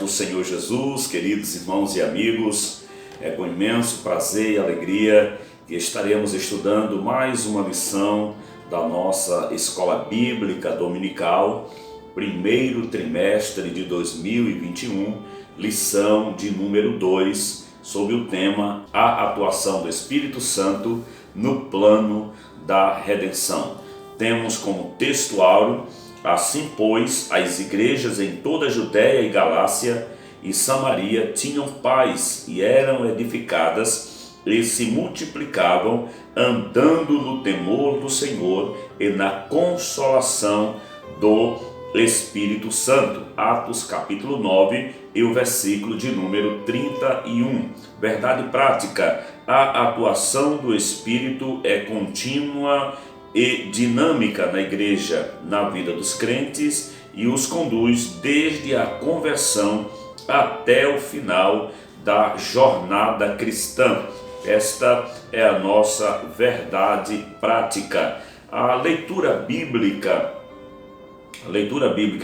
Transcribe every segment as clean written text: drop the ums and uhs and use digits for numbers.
do Senhor Jesus, queridos irmãos e amigos, é com imenso prazer e alegria que estaremos estudando mais uma lição da nossa Escola Bíblica Dominical, primeiro trimestre de 2021, lição de número 2, sobre o tema A atuação do Espírito Santo no plano da redenção. Temos como texto áureo: assim, pois, as igrejas em toda a Judéia e Galácia e Samaria tinham paz e eram edificadas e se multiplicavam, andando no temor do Senhor e na consolação do Espírito Santo. Atos capítulo 9 e o versículo de número 31. Verdade prática: a atuação do Espírito é contínua e dinâmica na igreja, na vida dos crentes, e os conduz desde a conversão até o final da jornada cristã. Esta é a nossa verdade prática. A leitura bíblica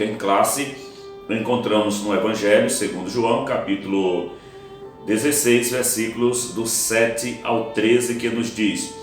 em classe encontramos no Evangelho segundo João, capítulo 16, versículos do 7 ao 13, que nos diz: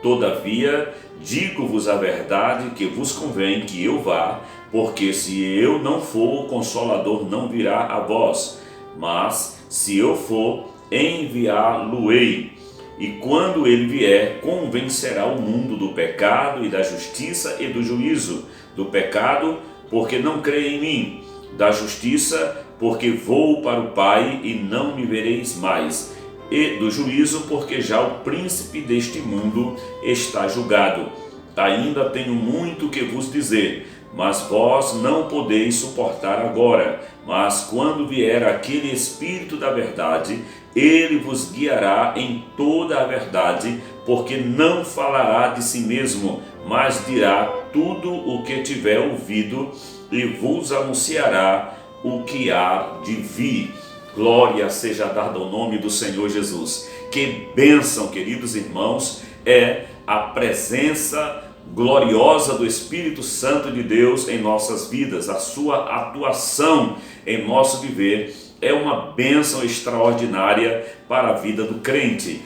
todavia, digo-vos a verdade, que vos convém que eu vá, porque se eu não for, o Consolador não virá a vós, mas se eu for, enviá-lo-ei. E quando ele vier, convencerá o mundo do pecado e da justiça e do juízo. Do pecado, porque não crê em mim; da justiça, porque vou para o Pai e não me vereis mais; e do juízo, porque já o príncipe deste mundo está julgado. Ainda tenho muito que vos dizer, mas vós não podeis suportar agora. Mas quando vier aquele Espírito da verdade, ele vos guiará em toda a verdade, porque não falará de si mesmo, mas dirá tudo o que tiver ouvido e vos anunciará o que há de vir. Glória seja dada ao nome do Senhor Jesus. Que bênção, queridos irmãos, é a presença gloriosa do Espírito Santo de Deus em nossas vidas. A sua atuação em nosso viver é uma bênção extraordinária para a vida do crente.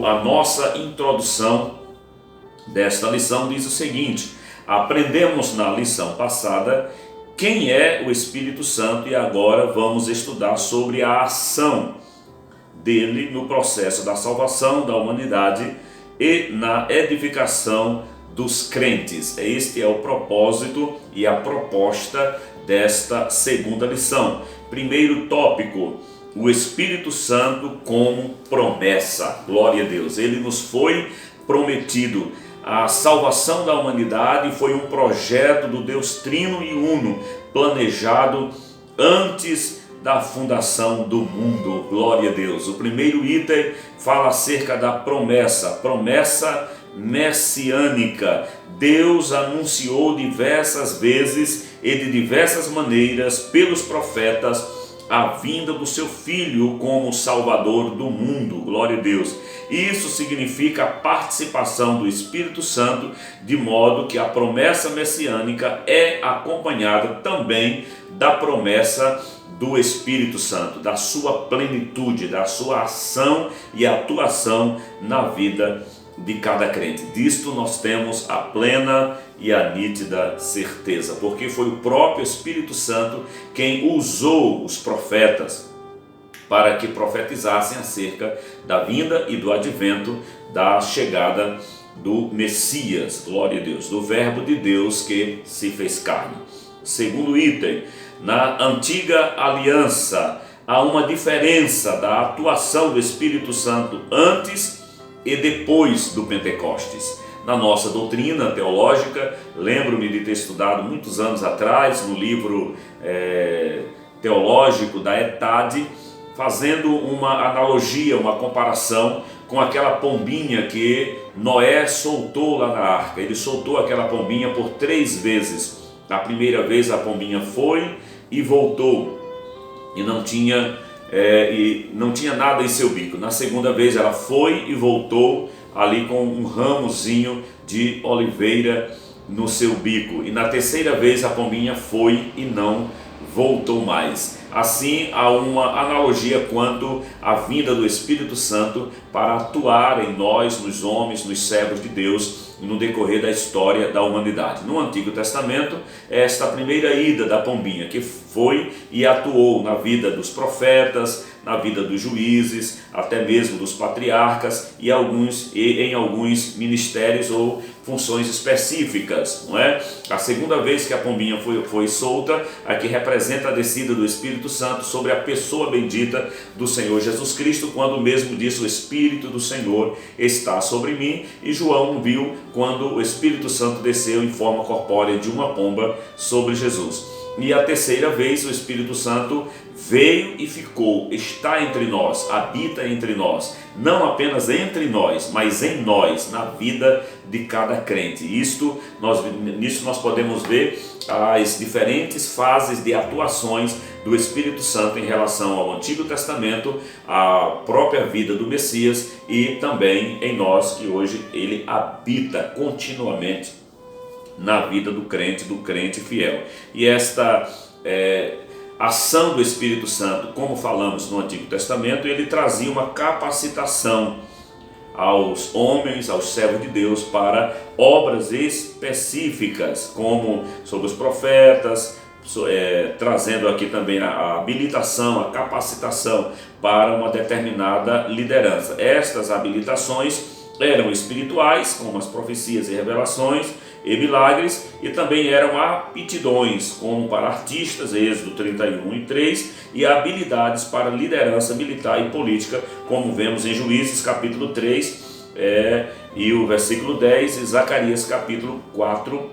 A nossa introdução desta lição diz o seguinte: aprendemos na lição passada quem é o Espírito Santo e agora vamos estudar sobre a ação dele no processo da salvação da humanidade e na edificação dos crentes. Este é o propósito e a proposta desta segunda lição. Primeiro tópico: o Espírito Santo como promessa. Glória a Deus, ele nos foi prometido. A salvação da humanidade foi um projeto do Deus Trino e Uno, planejado antes da fundação do mundo. Glória a Deus. O primeiro item fala acerca da promessa messiânica. Deus anunciou diversas vezes e de diversas maneiras pelos profetas a vinda do seu Filho como Salvador do mundo. Glória a Deus. Isso significa a participação do Espírito Santo, de modo que a promessa messiânica é acompanhada também da promessa do Espírito Santo, da sua plenitude, da sua ação e atuação na vida de cada crente. Disto nós temos a plena e a nítida certeza, porque foi o próprio Espírito Santo quem usou os profetas para que profetizassem acerca da vinda e do advento, da chegada do Messias, glória a Deus, do Verbo de Deus que se fez carne. Segundo item: na antiga aliança há uma diferença da atuação do Espírito Santo antes e depois do Pentecostes. Na nossa doutrina teológica, lembro-me de ter estudado muitos anos atrás no livro teológico da ETAD, fazendo uma analogia, uma comparação com aquela pombinha que Noé soltou lá na arca. Ele soltou aquela pombinha por 3 vezes. A primeira vez a pombinha foi e voltou e não tinha nada em seu bico. Na segunda vez ela foi e voltou ali com um ramozinho de oliveira no seu bico. E na terceira vez a pombinha foi e não voltou mais. Assim, há uma analogia quanto à vinda do Espírito Santo para atuar em nós, nos homens, nos servos de Deus, no decorrer da história da humanidade. No Antigo Testamento, esta primeira ida da pombinha, que foi e atuou na vida dos profetas, na vida dos juízes, até mesmo dos patriarcas e em alguns ministérios ou funções específicas, não é? A segunda vez que a pombinha foi solta, aqui representa a descida do Espírito Santo sobre a pessoa bendita do Senhor Jesus Cristo, quando mesmo diz: o Espírito do Senhor está sobre mim. E João viu quando o Espírito Santo desceu em forma corpórea de uma pomba sobre Jesus. E a terceira vez o Espírito Santo veio e ficou, está entre nós, habita entre nós, não apenas entre nós, mas em nós, na vida de cada crente. Nisso nós podemos ver as diferentes fases de atuações do Espírito Santo em relação ao Antigo Testamento, à própria vida do Messias e também em nós, que hoje ele habita continuamente na vida do crente fiel. E esta ação do Espírito Santo, como falamos no Antigo Testamento, ele trazia uma capacitação aos homens, aos servos de Deus, para obras específicas, como sobre os profetas, trazendo aqui também a habilitação, a capacitação para uma determinada liderança. Estas habilitações eram espirituais, como as profecias e revelações e milagres, e também eram aptidões, como para artistas, Êxodo 31:3, e habilidades para liderança militar e política, como vemos em Juízes capítulo 3 e o versículo 10, e Zacarias capítulo 4,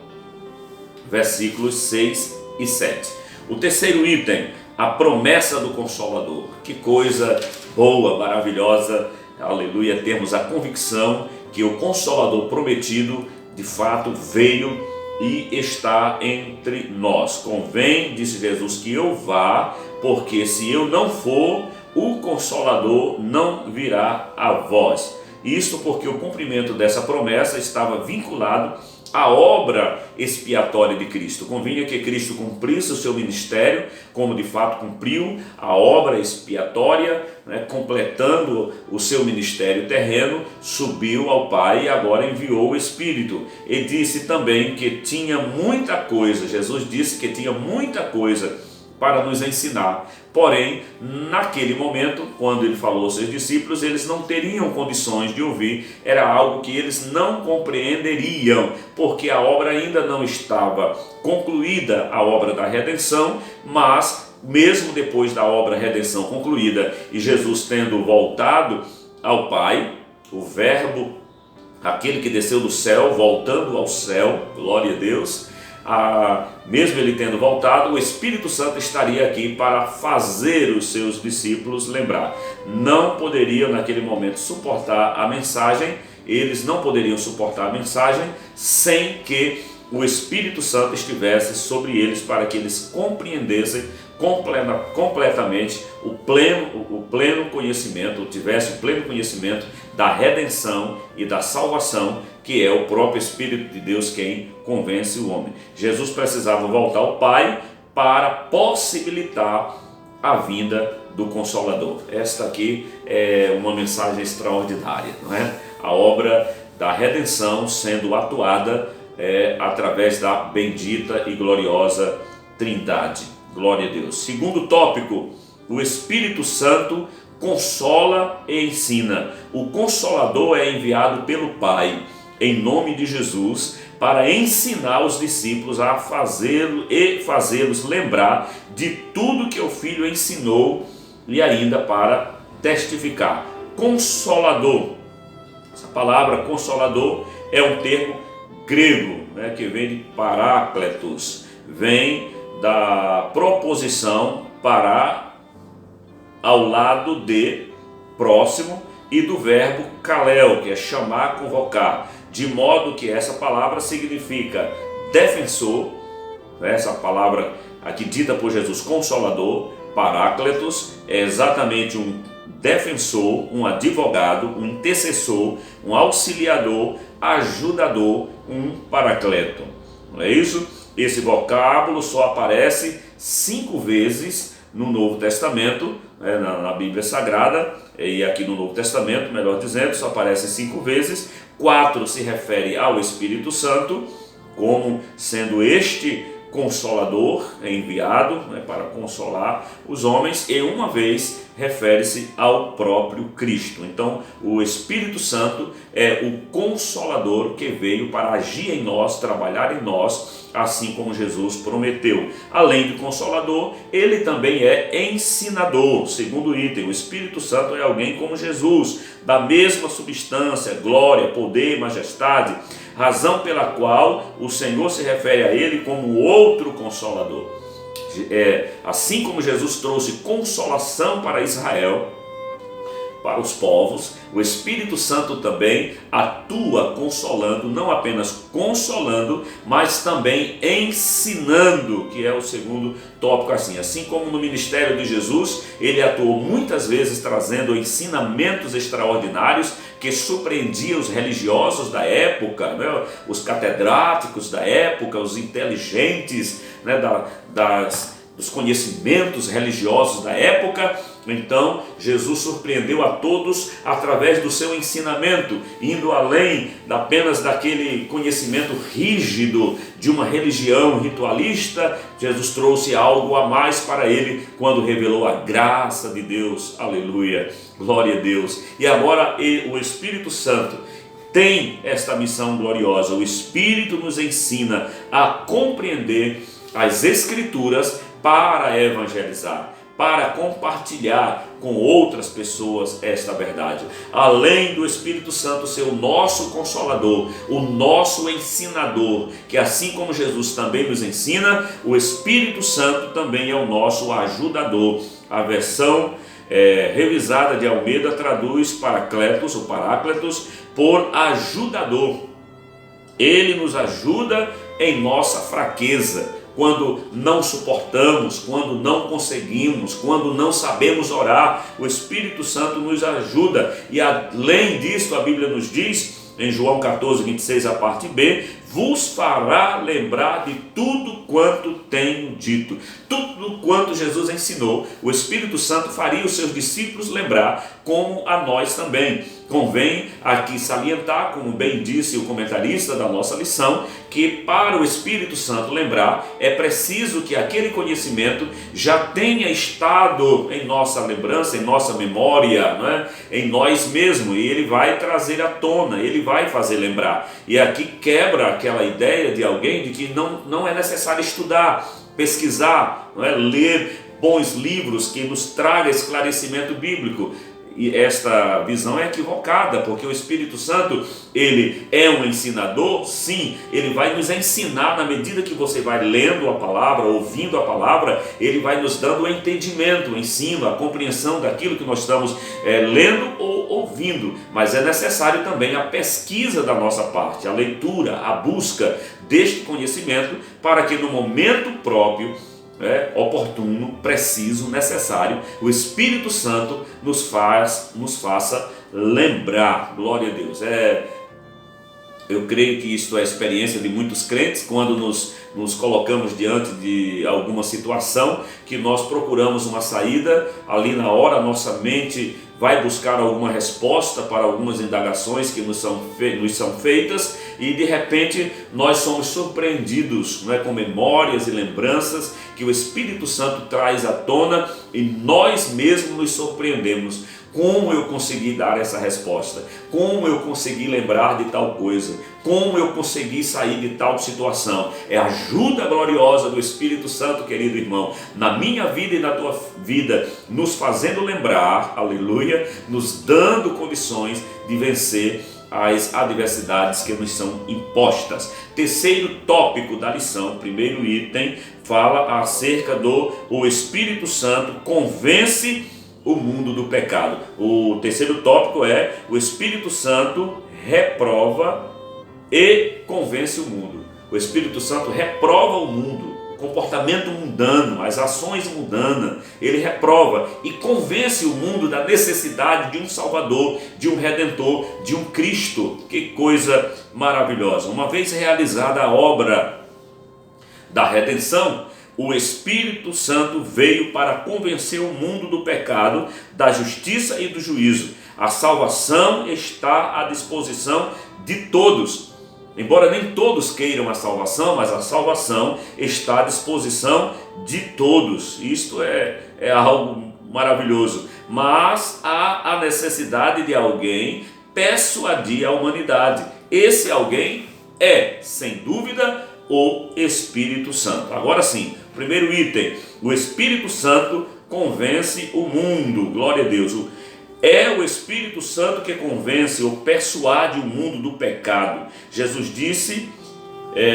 versículos 6 e 7. O terceiro item, a promessa do Consolador. Que coisa boa, maravilhosa, aleluia, temos a convicção que o Consolador prometido de fato veio e está entre nós. Convém, disse Jesus, que eu vá, porque se eu não for, o Consolador não virá a vós. Isto porque o cumprimento dessa promessa estava vinculado à obra expiatória de Cristo. Convinha que Cristo cumprisse o seu ministério, como de fato cumpriu a obra expiatória, completando o seu ministério terreno, subiu ao Pai e agora enviou o Espírito. E disse também que tinha muita coisa, Jesus disse que tinha muita coisa para nos ensinar. Porém, naquele momento, quando ele falou aos seus discípulos, eles não teriam condições de ouvir, era algo que eles não compreenderiam, porque a obra ainda não estava concluída, a obra da redenção. Mas mesmo depois da obra redenção concluída e Jesus tendo voltado ao Pai, o Verbo, aquele que desceu do céu, voltando ao céu, glória a Deus, mesmo ele tendo voltado, o Espírito Santo estaria aqui para fazer os seus discípulos lembrar. Não poderiam naquele momento suportar a mensagem, eles não poderiam suportar a mensagem sem que o Espírito Santo estivesse sobre eles, para que eles compreendessem completamente o pleno conhecimento, tivesse o pleno conhecimento da redenção e da salvação, que é o próprio Espírito de Deus quem convence o homem. Jesus precisava voltar ao Pai para possibilitar a vinda do Consolador. Esta aqui é uma mensagem extraordinária, não é? A obra da redenção sendo atuada através da bendita e gloriosa Trindade. Glória a Deus. Segundo tópico, o Espírito Santo consola e ensina. O Consolador é enviado pelo Pai, em nome de Jesus, para ensinar os discípulos a fazê-los lembrar de tudo que o Filho ensinou e ainda para testificar. Consolador. Essa palavra Consolador é um termo grego, que vem de parácletos, vem da proposição para ao lado de, próximo, e do verbo kaleo, que é chamar, convocar, de modo que essa palavra significa defensor, essa palavra aqui dita por Jesus, Consolador, parácletos, é exatamente um defensor, um advogado, um intercessor, um auxiliador, ajudador, um paracleto. Não é isso? Esse vocábulo só aparece 5 vezes no Novo Testamento, na Bíblia Sagrada, e aqui no Novo Testamento, melhor dizendo, só aparece 5 vezes. 4 se refere ao Espírito Santo, como sendo este Consolador enviado para consolar os homens, e uma vez refere-se ao próprio Cristo. Então, o Espírito Santo é o Consolador que veio para agir em nós, trabalhar em nós, assim como Jesus prometeu. Além de Consolador, ele também é ensinador. Segundo item, o Espírito Santo é alguém como Jesus, da mesma substância, glória, poder, majestade, razão pela qual o Senhor se refere a ele como outro Consolador. Assim como Jesus trouxe consolação para Israel, para os povos, o Espírito Santo também atua consolando, não apenas consolando, mas também ensinando, que é o segundo tópico. Assim como no ministério de Jesus, ele atuou muitas vezes trazendo ensinamentos extraordinários que surpreendiam os religiosos da época, os catedráticos da época, os inteligentes, dos conhecimentos religiosos da época. Então, Jesus surpreendeu a todos através do seu ensinamento, indo além apenas daquele conhecimento rígido de uma religião ritualista. Jesus trouxe algo a mais para ele quando revelou a graça de Deus. Aleluia, glória a Deus. E agora o Espírito Santo tem esta missão gloriosa. O Espírito nos ensina a compreender as Escrituras para evangelizar, para compartilhar com outras pessoas esta verdade. Além do Espírito Santo ser o nosso Consolador, o nosso ensinador, que assim como Jesus também nos ensina, o Espírito Santo também é o nosso ajudador. A versão revisada de Almeida traduz Paracletos, ou Parácletos, por ajudador. Ele nos ajuda em nossa fraqueza, quando não suportamos, quando não conseguimos, quando não sabemos orar. O Espírito Santo nos ajuda. E além disso, a Bíblia nos diz, em João 14, 26, a parte B, vos fará lembrar de tudo quanto tenho dito. Tudo quanto Jesus ensinou, o Espírito Santo faria os seus discípulos lembrar, como a nós também. Convém aqui salientar, como bem disse o comentarista da nossa lição, que para o Espírito Santo lembrar, é preciso que aquele conhecimento já tenha estado em nossa lembrança, em nossa memória, em nós mesmos, e ele vai trazer à tona, ele vai fazer lembrar. E aqui quebra aquela ideia de alguém de que não é necessário estudar, pesquisar, ler bons livros que nos tragam esclarecimento bíblico. E esta visão é equivocada, porque o Espírito Santo, ele é um ensinador, sim, ele vai nos ensinar na medida que você vai lendo a palavra, ouvindo a palavra, ele vai nos dando o entendimento, o ensino, a compreensão daquilo que nós estamos lendo ou ouvindo, mas é necessário também a pesquisa da nossa parte, a leitura, a busca deste conhecimento, para que no momento próprio, oportuno, preciso, necessário, o Espírito Santo nos faça lembrar. Glória a Deus. Eu creio que isto é a experiência de muitos crentes quando nos colocamos diante de alguma situação que nós procuramos uma saída. Ali na hora nossa mente vai buscar alguma resposta para algumas indagações que nos são feitas, e de repente nós somos surpreendidos com memórias e lembranças que o Espírito Santo traz à tona, e nós mesmos nos surpreendemos. Como eu consegui dar essa resposta? Como eu consegui lembrar de tal coisa? Como eu consegui sair de tal situação? É a ajuda gloriosa do Espírito Santo, querido irmão, na minha vida e na tua vida, nos fazendo lembrar, aleluia, nos dando condições de vencer as adversidades que nos são impostas. Terceiro tópico da lição, primeiro item, fala acerca o Espírito Santo convence o mundo do pecado. O terceiro tópico é: o Espírito Santo reprova e convence o mundo. O Espírito Santo reprova o mundo, o comportamento mundano, as ações mundanas. Ele reprova e convence o mundo da necessidade de um Salvador, de um Redentor, de um Cristo. Que coisa maravilhosa! Uma vez realizada a obra da redenção, o Espírito Santo veio para convencer o mundo do pecado, da justiça e do juízo. A salvação está à disposição de todos. Embora nem todos queiram a salvação, mas a salvação está à disposição de todos. Isto é algo maravilhoso. Mas há a necessidade de alguém persuadir a humanidade. Esse alguém é, sem dúvida, o Espírito Santo. Agora sim, primeiro item: o Espírito Santo convence o mundo. Glória a Deus. É o Espírito Santo que convence ou persuade o mundo do pecado. Jesus disse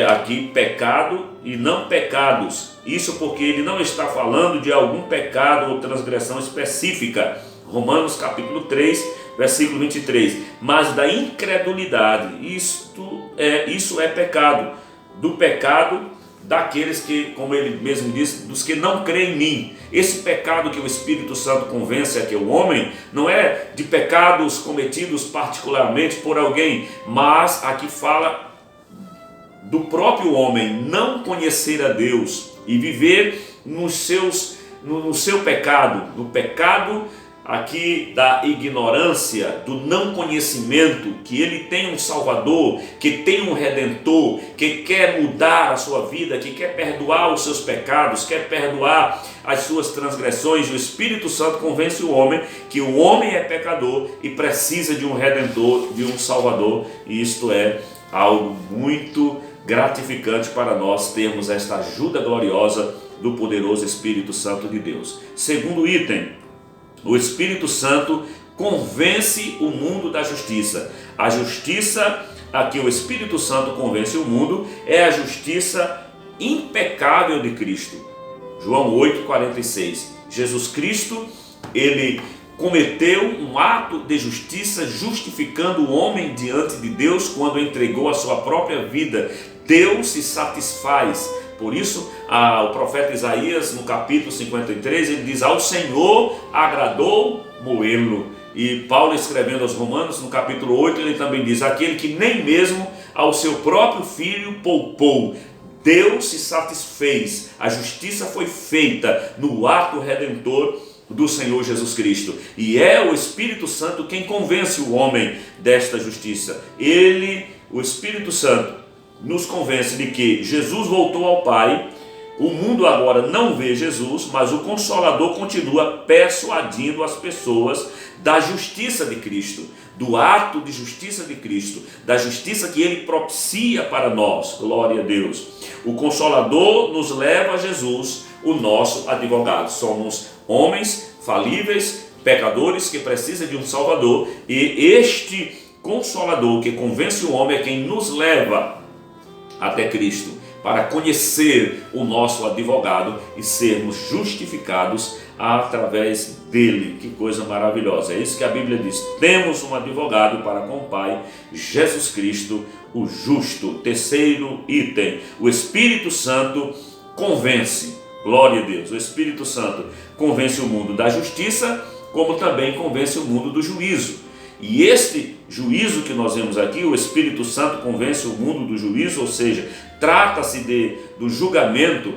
aqui pecado e não pecados. Isso porque ele não está falando de algum pecado ou transgressão específica. Romanos capítulo 3, versículo 23. Mas da incredulidade. Isso é pecado. Do pecado daqueles que, como ele mesmo disse, dos que não creem em mim. Esse pecado que o Espírito Santo convence aqui o homem, não é de pecados cometidos particularmente por alguém, mas aqui fala do próprio homem não conhecer a Deus e viver no seu pecado, no pecado aqui da ignorância, do não conhecimento, que ele tem um Salvador, que tem um Redentor, que quer mudar a sua vida, que quer perdoar os seus pecados, quer perdoar as suas transgressões. O Espírito Santo convence o homem que o homem é pecador e precisa de um Redentor, de um Salvador, e isto é algo muito gratificante para nós termos esta ajuda gloriosa do poderoso Espírito Santo de Deus. Segundo item: o Espírito Santo convence o mundo da justiça. A justiça a que o Espírito Santo convence o mundo é a justiça impecável de Cristo. João 8,46. Jesus Cristo, ele cometeu um ato de justiça, justificando o homem diante de Deus quando entregou a sua própria vida. Deus se satisfaz. Por isso, o profeta Isaías, no capítulo 53, ele diz: ao Senhor agradou moê-lo. E Paulo, escrevendo aos Romanos, no capítulo 8, ele também diz: aquele que nem mesmo ao seu próprio filho poupou. Deus se satisfez, a justiça foi feita no ato redentor do Senhor Jesus Cristo. E é o Espírito Santo quem convence o homem desta justiça. O Espírito Santo, nos convence de que Jesus voltou ao Pai. O mundo agora não vê Jesus, mas o Consolador continua persuadindo as pessoas da justiça de Cristo, do ato de justiça de Cristo, da justiça que ele propicia para nós. Glória a Deus. O Consolador nos leva a Jesus, o nosso advogado. Somos homens falíveis, pecadores que precisam de um Salvador, e este Consolador que convence o homem é quem nos leva até Cristo, para conhecer o nosso advogado e sermos justificados através dele. Que coisa maravilhosa! É isso que a Bíblia diz: temos um advogado para com o Pai, Jesus Cristo, o justo. Terceiro item: o Espírito Santo convence. Glória a Deus! O Espírito Santo convence o mundo da justiça, como também convence o mundo do juízo. E este juízo que nós vemos aqui, o Espírito Santo convence o mundo do juízo, ou seja, trata-se do julgamento,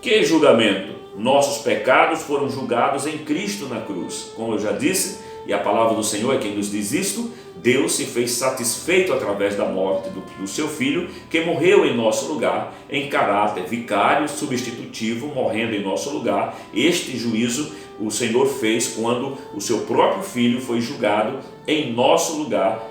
Que julgamento? Nossos pecados foram julgados em Cristo na cruz. Como eu já disse, e a palavra do Senhor é quem nos diz isto, Deus se fez satisfeito através da morte do seu Filho, que morreu em nosso lugar, em caráter vicário, substitutivo, morrendo em nosso lugar. Este juízo o Senhor fez quando o seu próprio Filho foi julgado em nosso lugar,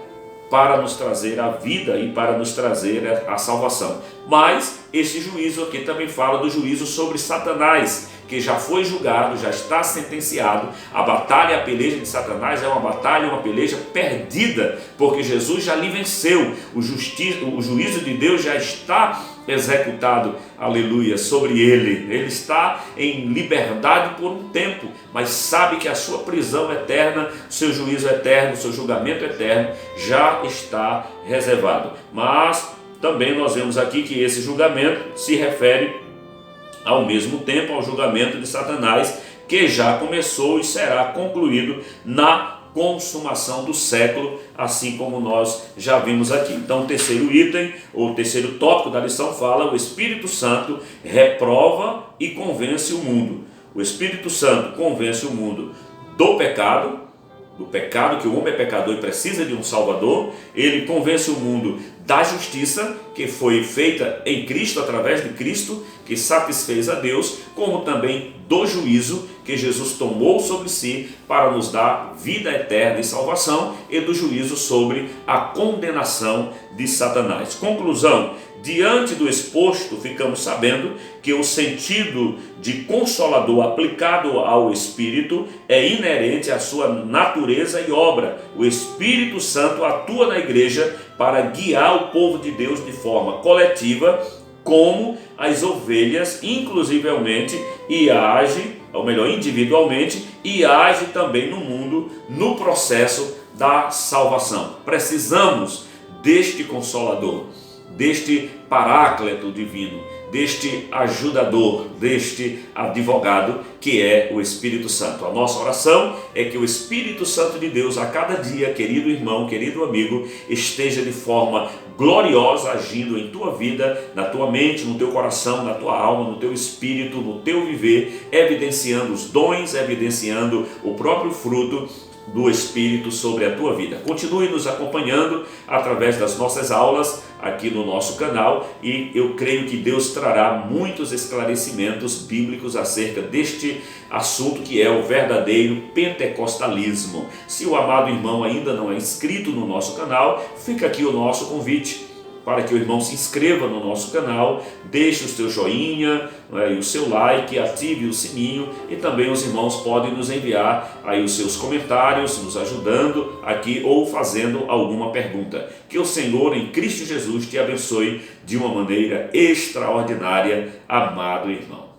para nos trazer a vida e para nos trazer a salvação. Mas esse juízo aqui também fala do juízo sobre Satanás, que já foi julgado, já está sentenciado. A batalha, a peleja de Satanás é uma batalha, uma peleja perdida, porque Jesus já lhe venceu. O juízo de Deus já está executado, aleluia, sobre ele. Ele está em liberdade por um tempo, mas sabe que a sua prisão eterna, seu juízo eterno, seu julgamento eterno já está reservado. Mas também nós vemos aqui que esse julgamento se refere ao mesmo tempo ao julgamento de Satanás, que já começou e será concluído na consumação do século, assim como nós já vimos aqui. Então, o terceiro item, ou o terceiro tópico da lição fala: o Espírito Santo reprova e convence o mundo. O Espírito Santo convence o mundo do pecado que o homem é pecador e precisa de um Salvador. Ele convence o mundo da justiça, que foi feita em Cristo, através de Cristo, que satisfez a Deus, como também do juízo que Jesus tomou sobre si para nos dar vida eterna e salvação, e do juízo sobre a condenação de Satanás. Conclusão: diante do exposto, ficamos sabendo que o sentido de consolador aplicado ao Espírito é inerente à sua natureza e obra. O Espírito Santo atua na igreja para guiar o povo de Deus de forma coletiva, como as ovelhas, inclusivemente, e age, ou melhor, individualmente, e age também no mundo, no processo da salvação. Precisamos deste Consolador, deste Paráclito divino, deste ajudador, deste advogado que é o Espírito Santo. A nossa oração é que o Espírito Santo de Deus, a cada dia, querido irmão, querido amigo, esteja de forma gloriosa agindo em tua vida, na tua mente, no teu coração, na tua alma, no teu espírito, no teu viver, evidenciando os dons, evidenciando o próprio fruto do Espírito sobre a tua vida. Continue nos acompanhando através das nossas aulas aqui no nosso canal, e eu creio que Deus trará muitos esclarecimentos bíblicos acerca deste assunto que é o verdadeiro pentecostalismo. Se o amado irmão ainda não é inscrito no nosso canal, fica aqui o nosso convite para que o irmão se inscreva no nosso canal, deixe o seu joinha, e o seu like, ative o sininho, e também os irmãos podem nos enviar aí os seus comentários, nos ajudando aqui ou fazendo alguma pergunta. Que o Senhor em Cristo Jesus te abençoe de uma maneira extraordinária, amado irmão.